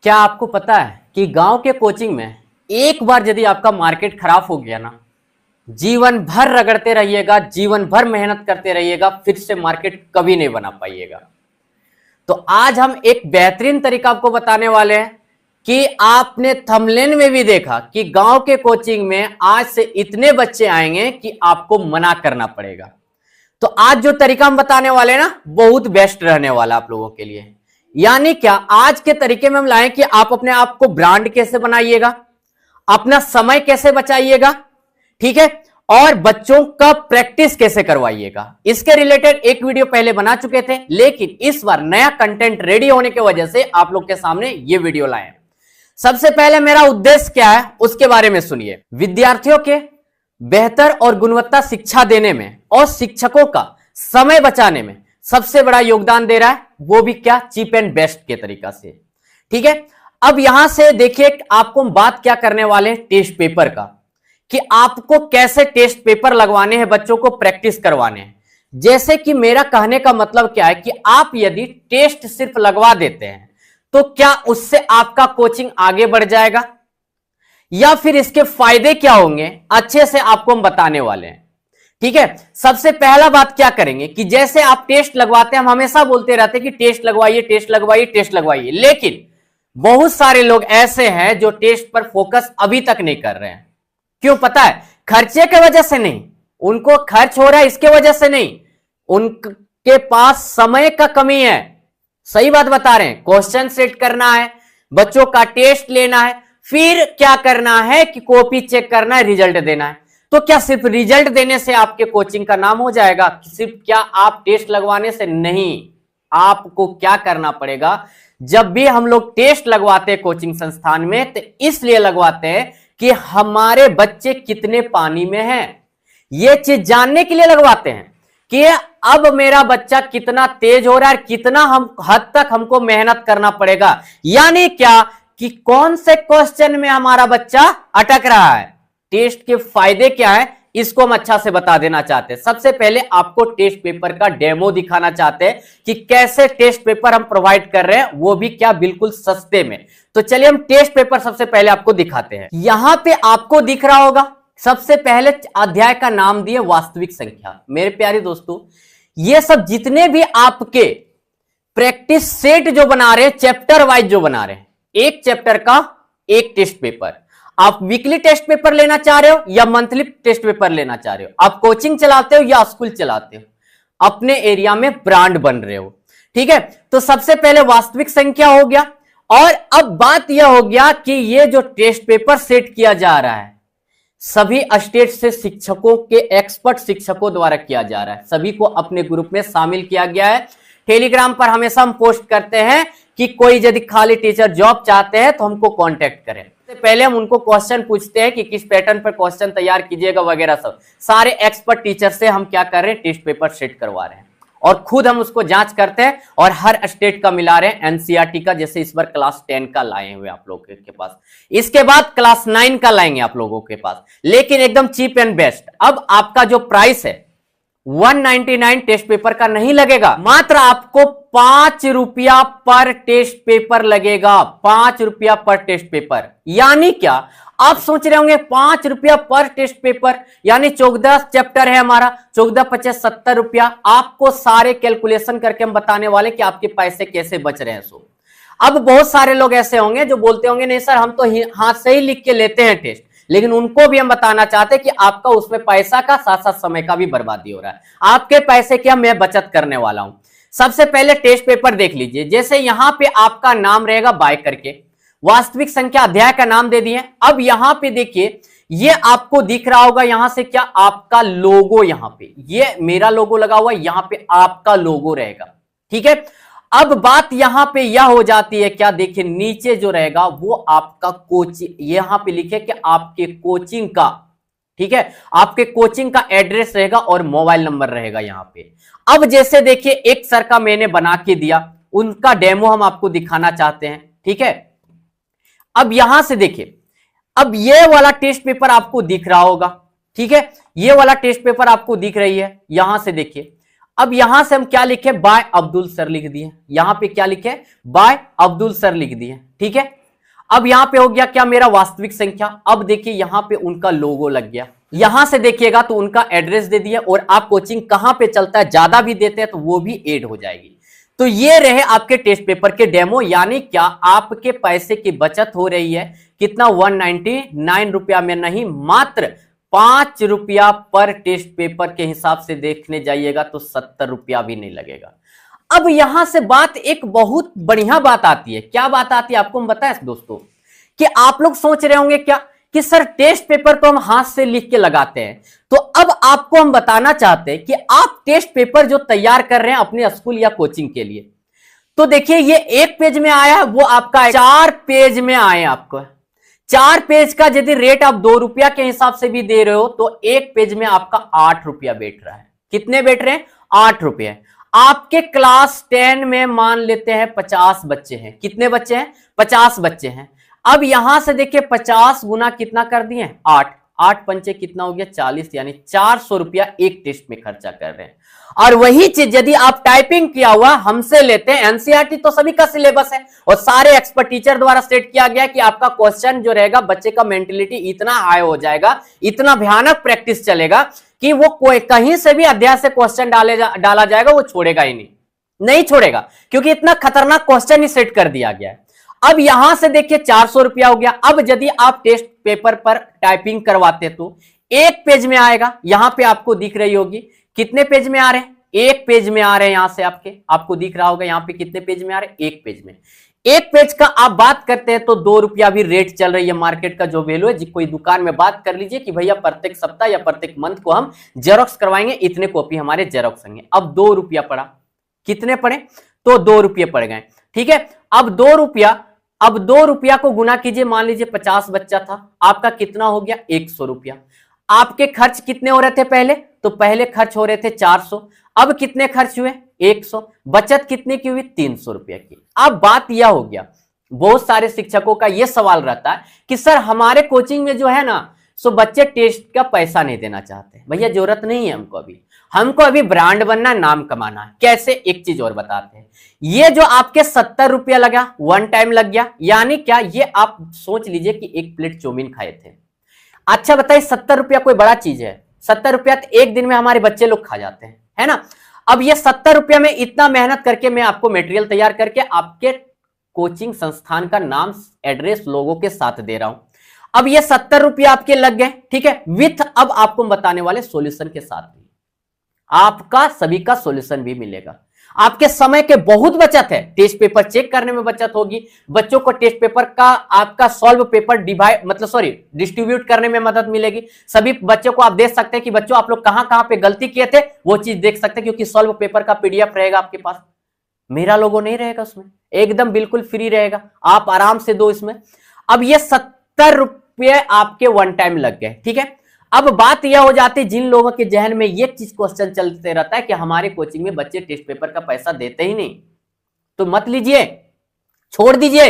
क्या आपको पता है कि गांव के कोचिंग में एक बार यदि आपका मार्केट खराब हो गया ना, जीवन भर रगड़ते रहिएगा, जीवन भर मेहनत करते रहिएगा, फिर से मार्केट कभी नहीं बना पाइएगा। तो आज हम एक बेहतरीन तरीका आपको बताने वाले हैं कि आपने थंबनेल में भी देखा कि गांव के कोचिंग में आज से इतने बच्चे आएंगे कि आपको मना करना पड़ेगा। तो आज जो तरीका हम बताने वाले हैं ना, बहुत बेस्ट रहने वाला आप लोगों के लिए। यानी क्या, आज के तरीके में हम लाएं कि आप अपने आप को ब्रांड कैसे बनाइएगा, अपना समय कैसे बचाइएगा, ठीक है, और बच्चों का प्रैक्टिस कैसे करवाइएगा। इसके रिलेटेड एक वीडियो पहले बना चुके थे, लेकिन इस बार नया कंटेंट रेडी होने की वजह से आप लोग के सामने ये वीडियो लाए। सबसे पहले मेरा उद्देश्य क्या है उसके बारे में सुनिए। विद्यार्थियों के बेहतर और गुणवत्ता शिक्षा देने में और शिक्षकों का समय बचाने में सबसे बड़ा योगदान दे रहा है, वो भी क्या, चीप एंड बेस्ट के तरीका से। ठीक है, अब यहां से देखिए आपको हम बात क्या करने वाले हैं, टेस्ट पेपर का, कि आपको कैसे टेस्ट पेपर लगवाने हैं, बच्चों को प्रैक्टिस करवाने हैं। जैसे कि मेरा कहने का मतलब क्या है कि आप यदि टेस्ट सिर्फ लगवा देते हैं तो क्या उससे आपका कोचिंग आगे बढ़ जाएगा, या फिर इसके फायदे क्या होंगे, अच्छे से आपको हम बताने वाले हैं। ठीक है, सबसे पहला बात क्या करेंगे कि जैसे आप टेस्ट लगवाते हैं, हम हमेशा बोलते रहते हैं कि टेस्ट लगवाइए, टेस्ट लगवाइए, टेस्ट लगवाइए, लेकिन बहुत सारे लोग ऐसे हैं जो टेस्ट पर फोकस अभी तक नहीं कर रहे हैं। क्यों पता है? खर्चे की वजह से नहीं, उनको खर्च हो रहा है इसके वजह से नहीं, उनके पास समय का कमी है। सही बात बता रहे हैं, क्वेश्चन सेट करना है, बच्चों का टेस्ट लेना है, फिर क्या करना है कि कॉपी चेक करना है, रिजल्ट देना है। तो क्या सिर्फ रिजल्ट देने से आपके कोचिंग का नाम हो जाएगा? सिर्फ क्या आप टेस्ट लगवाने से नहीं, आपको क्या करना पड़ेगा, जब भी हम लोग टेस्ट लगवाते हैं कोचिंग संस्थान में तो इसलिए लगवाते हैं कि हमारे बच्चे कितने पानी में हैं, यह चीज जानने के लिए लगवाते हैं कि अब मेरा बच्चा कितना तेज हो रहा है, कितना हद तक हमको मेहनत करना पड़ेगा। यानी क्या कि कौन से क्वेश्चन में हमारा बच्चा अटक रहा है, टेस्ट के फायदे क्या है, इसको हम अच्छा से बता देना चाहते हैं। सबसे पहले आपको टेस्ट पेपर का डेमो दिखाना चाहते हैं कि कैसे टेस्ट पेपर हम प्रोवाइड कर रहे हैं, वो भी क्या, बिल्कुल सस्ते में। तो चलिए हम टेस्ट पेपर सबसे पहले आपको दिखाते हैं। यहां पे आपको दिख रहा होगा, सबसे पहले अध्याय का नाम दिए वास्तविक संख्या। मेरे प्यारे दोस्तों, ये सब जितने भी आपके प्रैक्टिस सेट जो बना रहे हैं, चैप्टर वाइज जो बना रहे हैं, एक चैप्टर का एक टेस्ट पेपर। आप वीकली टेस्ट पेपर लेना चाह रहे हो या मंथली टेस्ट पेपर लेना चाह रहे हो, आप कोचिंग चलाते हो या स्कूल चलाते हो, अपने एरिया में ब्रांड बन रहे हो। ठीक है, तो सबसे पहले वास्तविक संख्या हो गया। और अब बात यह हो गया कि ये जो टेस्ट पेपर सेट किया जा रहा है, सभी स्टेट से शिक्षकों के, एक्सपर्ट शिक्षकों द्वारा किया जा रहा है। सभी को अपने ग्रुप में शामिल किया गया है। टेलीग्राम पर हमेशा हम पोस्ट करते हैं कि कोई यदि खाली टीचर जॉब चाहते हैं तो हमको कांटेक्ट करें। पहले हम उनको क्वेश्चन पूछते हैं कि किस पैटर्न पर क्वेश्चन तैयार कीजिएगा वगैरह सब। सारे एक्सपर्ट टीचर से हम क्या कर रहे हैं, टेस्ट पेपर सेट करवा रहे हैं और खुद हम उसको जांच करते हैं और हर स्टेट का मिला रहे हैं। एनसीईआरटी का जैसे इस बार क्लास 10 का लाए हुए आप लोगों के पास, इसके बाद क्लास 9 का लाएंगे आप लोगों के पास, लेकिन एकदम चीप एंड बेस्ट। अब आपका जो प्राइस है 199 टेस्ट पेपर का नहीं लगेगा, मात्र आपको 5 रुपया पर टेस्ट पेपर लगेगा। 5 रुपया पर टेस्ट पेपर। यानी क्या, आप सोच रहे होंगे 5 रुपया पर टेस्ट पेपर यानी 14 चैप्टर है हमारा, 14 50 70 रुपया। आपको सारे कैलकुलेशन करके हम बताने वाले कि आपके पैसे कैसे बच रहे हैं। सो अब बहुत सारे लोग ऐसे होंगे जो बोलते होंगे नहीं सर, हम तो हाथ से ही लिख के लेते हैं टेस्ट, लेकिन उनको भी हम बताना चाहते हैं कि आपका उसमें पैसा का साथ साथ समय का भी बर्बादी हो रहा है। आपके पैसे की मैं बचत करने वाला हूं। सबसे पहले टेस्ट पेपर देख लीजिए। जैसे यहां पे आपका नाम रहेगा बाय करके, वास्तविक संख्या अध्याय का नाम दे दिए। अब यहां पे देखिए, ये आपको दिख रहा होगा यहां से क्या, आपका लोगो, यहां पे ये मेरा लोगो लगा हुआ है, यहां पे आपका लोगो रहेगा। ठीक है, अब बात यहां पे यह हो जाती है क्या, देखिए नीचे जो रहेगा वो आपका कोचिंग, यहां पे लिखे कि आपके कोचिंग का, ठीक है, आपके कोचिंग का एड्रेस रहेगा और मोबाइल नंबर रहेगा यहां पे। अब जैसे देखिए एक सर का मैंने बना के दिया, उनका डेमो हम आपको दिखाना चाहते हैं। ठीक है, अब यहां से देखिए, अब ये वाला टेस्ट पेपर आपको दिख रहा होगा। ठीक है, ये वाला टेस्ट पेपर आपको दिख रही है, यहां से देखिए। अब यहां से हम क्या लिखे, बाय अब्दुल सर लिख दिए, यहां पे क्या लिखे, बाय अब्दुल सर लिख दिए, ठीक है। अब यहां पे हो गया क्या, मेरा वास्तविक संख्या। अब देखिए यहां पे उनका लोगो लग गया, यहां से देखिएगा तो उनका एड्रेस दे दिया, और आप कोचिंग कहां पे चलता है ज्यादा भी देते हैं तो वो भी ऐड हो जाएगी। तो ये रहे आपके टेस्ट पेपर के डेमो, यानी क्या आपके पैसे की बचत हो रही है, कितना 199 रुपया में नहीं, मात्र 5 रुपया पर टेस्ट पेपर के हिसाब से देखने जाइएगा तो 70 रुपया भी नहीं लगेगा। अब यहां से बात एक बहुत बढ़िया बात आती है, क्या बात आती है आपको हम बताएं दोस्तों, कि आप लोग सोच रहे होंगे क्या कि सर टेस्ट पेपर तो हम हाथ से लिख के लगाते हैं, तो अब आपको हम बताना चाहते हैं कि आप टेस्ट पेपर जो तैयार कर रहे हैं अपने स्कूल या कोचिंग के लिए, तो देखिए ये एक पेज में आया, वो आपका 4 पेज में आए। आपको 4 पेज का यदि रेट आप 2 रुपया के हिसाब से भी दे रहे हो तो एक पेज में आपका 8 रुपया बैठ रहा है। कितने बैठ रहे हैं, 8 रुपये। आपके क्लास 10 में मान लेते हैं 50 बच्चे हैं, कितने बच्चे हैं, 50 बच्चे हैं। अब यहां से देखिए 50 गुना कितना कर दिए, 8, 8 पंचे कितना हो गया 40, यानी 400 रुपया एक टेस्ट में खर्चा कर रहे हैं। और वही चीज यदि आप टाइपिंग किया हुआ हमसे लेते हैं, एनसीईआरटी तो सभी का सिलेबस है और सारे एक्सपर्ट टीचर द्वारा सेट किया गया कि आपका क्वेश्चन जो रहेगा, बच्चे का मेंटलिटी इतना हाई हो जाएगा, इतना भयानक प्रैक्टिस चलेगा कि वो कोई कहीं से भी अध्याय से क्वेश्चन डाला जाएगा वो छोड़ेगा ही नहीं छोड़ेगा, क्योंकि इतना खतरनाक क्वेश्चन ही सेट कर दिया गया है। अब यहां से देखिए 400 रुपया हो गया। अब यदि आप टेस्ट पेपर पर टाइपिंग करवाते तो एक पेज में आएगा, यहां पे आपको दिख रही होगी कितने पेज में आ रहे हैं, एक पेज में आ रहे हैं। यहां से आपको दिख रहा होगा यहां पे कितने पेज में आ रहे हैं, एक पेज में। एक पेज का आप बात करते हैं तो 2 रुपया भी रेट चल रही है, मार्केट का जो वैल्यू है। कोई दुकान में बात कर लीजिए कि भैया प्रत्येक सप्ताह या प्रत्येक मंथ को हम जेरोक्स करवाएंगे, इतने कॉपी हमारे जेरोक्स होंगे। अब 2 रुपया पड़ा, कितने पड़े, तो 2 रुपये पड़ गए, ठीक है। अब 2 रुपया को गुना कीजिए, मान लीजिए 50 बच्चा था, आपका कितना हो गया 100 रुपया। आपके खर्च कितने हो रहे थे पहले, तो पहले खर्च हो रहे थे 400, अब कितने खर्च हुए 100, बचत कितने की हुई 300 रुपया की। अब बात यह हो गया, बहुत सारे शिक्षकों का यह सवाल रहता है कि सर हमारे कोचिंग में जो है ना, सो बच्चे टेस्ट का पैसा नहीं देना चाहते। भैया जरूरत नहीं है हमको अभी ब्रांड बनना, नाम कमाना है। कैसे, एक चीज और बताते हैं। ये जो आपके 70 रुपया लगा, वन टाइम लग गया, यानी क्या, ये आप सोच लीजिए कि एक प्लेट चाउमीन खाए थे। अच्छा बताइए 70 रुपया कोई बड़ा चीज है, 70 रुपया तो एक दिन में हमारे बच्चे लोग खा जाते हैं, है ना। अब ये 70 रुपया में इतना मेहनत करके मैं आपको मटेरियल तैयार करके आपके कोचिंग संस्थान का नाम, एड्रेस, लोगों के साथ दे रहा हूं। अब ये 70 रुपया आपके लग गए, ठीक है, विथ अब आपको बताने वाले सॉल्यूशन के साथ भी आपका सभी का सॉल्यूशन भी मिलेगा। आपके समय के बहुत बचत है, टेस्ट पेपर चेक करने में बचत होगी, बच्चों को टेस्ट पेपर का आपका सॉल्व पेपर डिस्ट्रीब्यूट करने में मदद मिलेगी। सभी बच्चों को आप देख सकते हैं कि बच्चों आप लोग कहां पे गलती किए थे, वो चीज देख सकते हैं, क्योंकि सॉल्व पेपर का पीडीएफ रहेगा आपके पास, मेरा लोगो नहीं रहेगा उसमें, एकदम बिल्कुल फ्री रहेगा, आप आराम से दो इसमें। अब ये 70 रुपये आपके वन टाइम लग गए, ठीक है। अब बात यह हो जाती है, जिन लोगों के जहन में ये चीज क्वेश्चन चलते रहता है कि हमारे कोचिंग में बच्चे टेस्ट पेपर का पैसा देते ही नहीं, तो मत लीजिए, छोड़ दीजिए,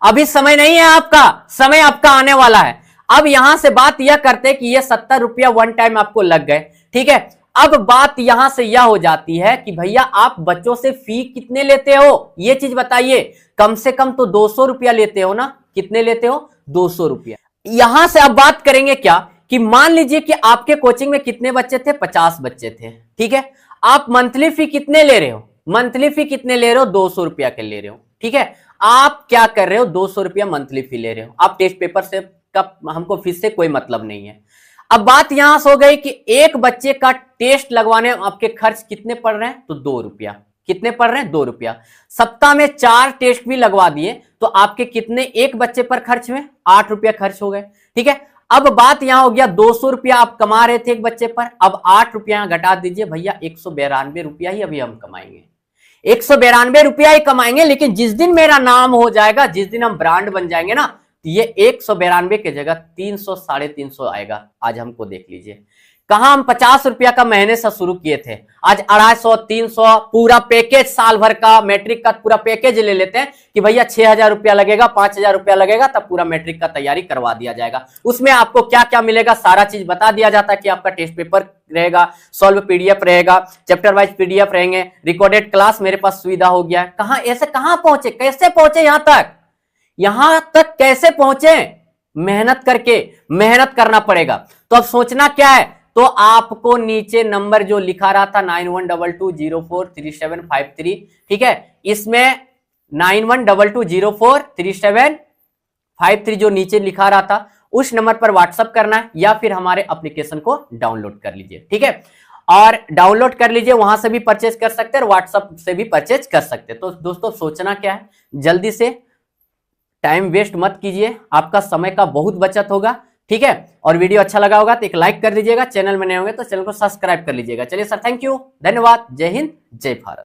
अभी समय नहीं है आपका, समय आपका आने वाला है। अब यहां से बात यह करते हैं कि ये 70 रुपया वन टाइम आपको लग गए, ठीक है। अब बात यहां से यह हो जाती है कि भैया आप बच्चों से फी कितने लेते हो, ये चीज बताइए। कम से कम तो 200 रुपया लेते हो ना, कितने लेते हो, 200 रुपया। यहां से अब बात करेंगे क्या कि मान लीजिए कि आपके कोचिंग में कितने बच्चे थे, 50 बच्चे थे, ठीक है। आप मंथली फी कितने ले रहे हो, मंथली फी कितने ले रहे हो, 200 रुपया के ले रहे हो, ठीक है। आप क्या कर रहे हो, 200 रुपया मंथली फी ले रहे हो। आप टेस्ट पेपर से का हमको फीस से कोई मतलब नहीं है। अब बात यहां से हो गई कि एक बच्चे का टेस्ट लगवाने आपके खर्च कितने पड़ रहे हैं, तो 2 रुपया। कितने पड़ रहे हैं, 2 रुपया। सप्ताह में 4 टेस्ट भी लगवा दिए तो आपके कितने एक बच्चे पर खर्च हुए, 8 रुपया खर्च हो गए, ठीक है। अब बात यहां हो गया 200 रुपया आप कमा रहे थे एक बच्चे पर, अब 8 रुपया घटा दीजिए भैया, 192 रुपया ही अभी हम कमाएंगे, 192 रुपया ही कमाएंगे। लेकिन जिस दिन मेरा नाम हो जाएगा, जिस दिन हम ब्रांड बन जाएंगे ना, तो ये 192 की जगह 300 350 आएगा। आज हमको देख लीजिए कहां हम 50 रुपया का महीने से शुरू किए थे, आज 250, 300 पूरा पैकेज, साल भर का मैट्रिक का पूरा पैकेज ले लेते हैं कि भैया 6,000 रुपया लगेगा, 5,000 रुपया लगेगा, तब पूरा मैट्रिक का तैयारी करवा दिया जाएगा। उसमें आपको क्या क्या मिलेगा सारा चीज बता दिया जाता है कि आपका टेस्ट पेपर रहेगा, सॉल्व पीडीएफ रहेगा, चैप्टर वाइज पीडीएफ रहेंगे, रिकॉर्डेड क्लास मेरे पास सुविधा हो गया है। कहां ऐसे कहां पहुंचे, कैसे पहुंचे यहां तक कैसे पहुंचे? मेहनत करके, मेहनत करना पड़ेगा। तो अब सोचना क्या है, तो आपको नीचे नंबर जो लिखा रहा था 9122043753, ठीक है, इसमें 9122043753 जो नीचे लिखा रहा था उस नंबर पर व्हाट्सएप करना है या फिर हमारे एप्लीकेशन को डाउनलोड कर लीजिए, ठीक है। और डाउनलोड कर लीजिए, वहां से भी परचेज कर सकते हैं और व्हाट्सएप से भी परचेज कर सकते हैं। तो दोस्तों सोचना क्या है, जल्दी से, टाइम वेस्ट मत कीजिए, आपका समय का बहुत बचत होगा, ठीक है। और वीडियो अच्छा लगा होगा तो एक लाइक कर दीजिएगा, चैनल में नए होंगे तो चैनल को सब्सक्राइब कर लीजिएगा। चलिए सर, थैंक यू, धन्यवाद, जय हिंद, जय भारत।